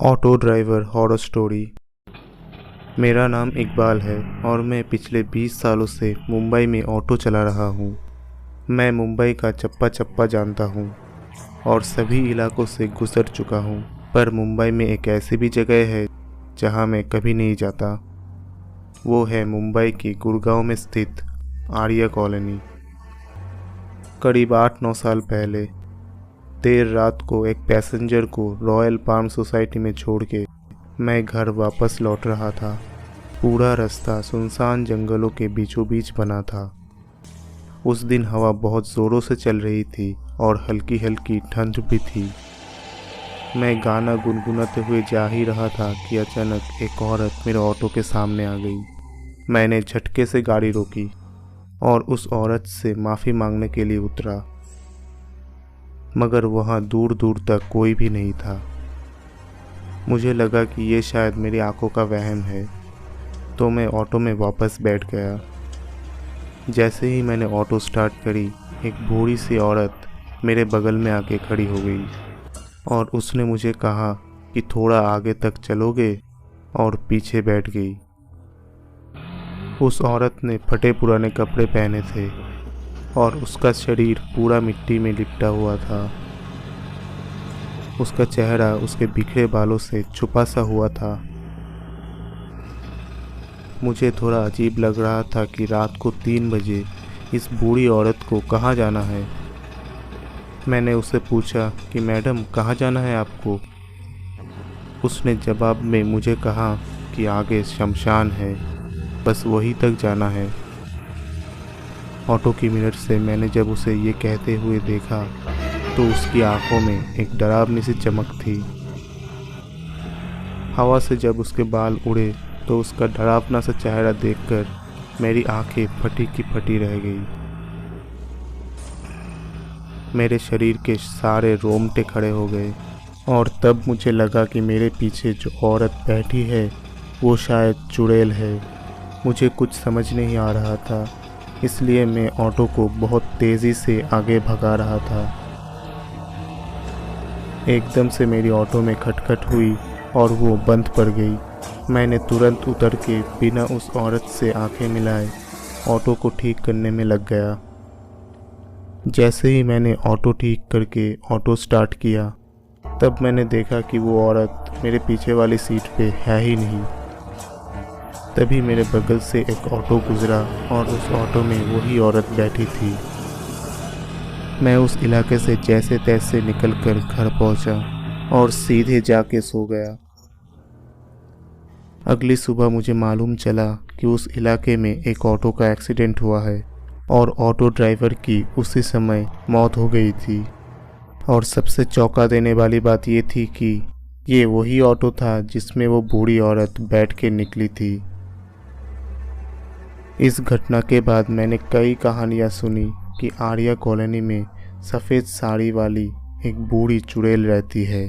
Auto driver horror story. मेरा नाम इकबाल है और मैं पिछले 20 सालों से मुंबई में ऑटो चला रहा हूँ। मैं मुंबई का चप्पा चप्पा जानता हूँ और सभी इलाकों से गुजर चुका हूँ, पर मुंबई में एक ऐसी भी जगह है जहाँ मैं कभी नहीं जाता। वो है मुंबई की गुड़गांव में स्थित आर्या कॉलोनी। करीब 8-9 साल पहले देर रात को एक पैसेंजर को रॉयल पाम सोसाइटी में छोड़ के मैं घर वापस लौट रहा था। पूरा रास्ता सुनसान जंगलों के बीचों बीच बना था। उस दिन हवा बहुत ज़ोरों से चल रही थी और हल्की हल्की ठंड भी थी। मैं गाना गुनगुनाते हुए जा ही रहा था कि अचानक एक औरत मेरे ऑटो के सामने आ गई। मैंने झटके से गाड़ी रोकी और उस औरत से माफ़ी मांगने के लिए उतरा, मगर वहाँ दूर दूर तक कोई भी नहीं था। मुझे लगा कि ये शायद मेरी आंखों का वहम है, तो मैं ऑटो में वापस बैठ गया। जैसे ही मैंने ऑटो स्टार्ट करी, एक बूढ़ी सी औरत मेरे बगल में आके खड़ी हो गई और उसने मुझे कहा कि थोड़ा आगे तक चलोगे, और पीछे बैठ गई। उस औरत ने फटे पुराने कपड़े पहने थे और उसका शरीर पूरा मिट्टी में लिपटा हुआ था। उसका चेहरा उसके बिखरे बालों से छुपा सा हुआ था। मुझे थोड़ा अजीब लग रहा था कि रात को 3 बजे इस बूढ़ी औरत को कहाँ जाना है। मैंने उससे पूछा कि मैडम, कहाँ जाना है आपको? उसने जवाब में मुझे कहा कि आगे शमशान है, बस वहीं तक जाना है। ऑटो की मिरर से मैंने जब उसे ये कहते हुए देखा तो उसकी आंखों में एक डरावनी सी चमक थी। हवा से जब उसके बाल उड़े तो उसका डरावना सा चेहरा देखकर मेरी आंखें फटी की फटी रह गई। मेरे शरीर के सारे रोंगटे खड़े हो गए और तब मुझे लगा कि मेरे पीछे जो औरत बैठी है वो शायद चुड़ैल है। मुझे कुछ समझ नहीं आ रहा था, इसलिए मैं ऑटो को बहुत तेज़ी से आगे भगा रहा था। एकदम से मेरी ऑटो में खटखट हुई और वो बंद पड़ गई। मैंने तुरंत उतर के बिना उस औरत से आंखें मिलाए ऑटो को ठीक करने में लग गया। जैसे ही मैंने ऑटो ठीक करके ऑटो स्टार्ट किया, तब मैंने देखा कि वो औरत मेरे पीछे वाली सीट पे है ही नहीं। तभी मेरे बगल से एक ऑटो गुजरा और उस ऑटो में वही औरत बैठी थी। मैं उस इलाके से जैसे तैसे निकलकर घर पहुंचा और सीधे जाके सो गया। अगली सुबह मुझे मालूम चला कि उस इलाके में एक ऑटो का एक्सीडेंट हुआ है और ऑटो ड्राइवर की उसी समय मौत हो गई थी। और सबसे चौंका देने वाली बात ये थी कि ये वही ऑटो था जिसमें वो बूढ़ी औरत बैठ के निकली थी। इस घटना के बाद मैंने कई कहानियाँ सुनी कि आर्या कॉलोनी में सफ़ेद साड़ी वाली एक बूढ़ी चुड़ैल रहती है।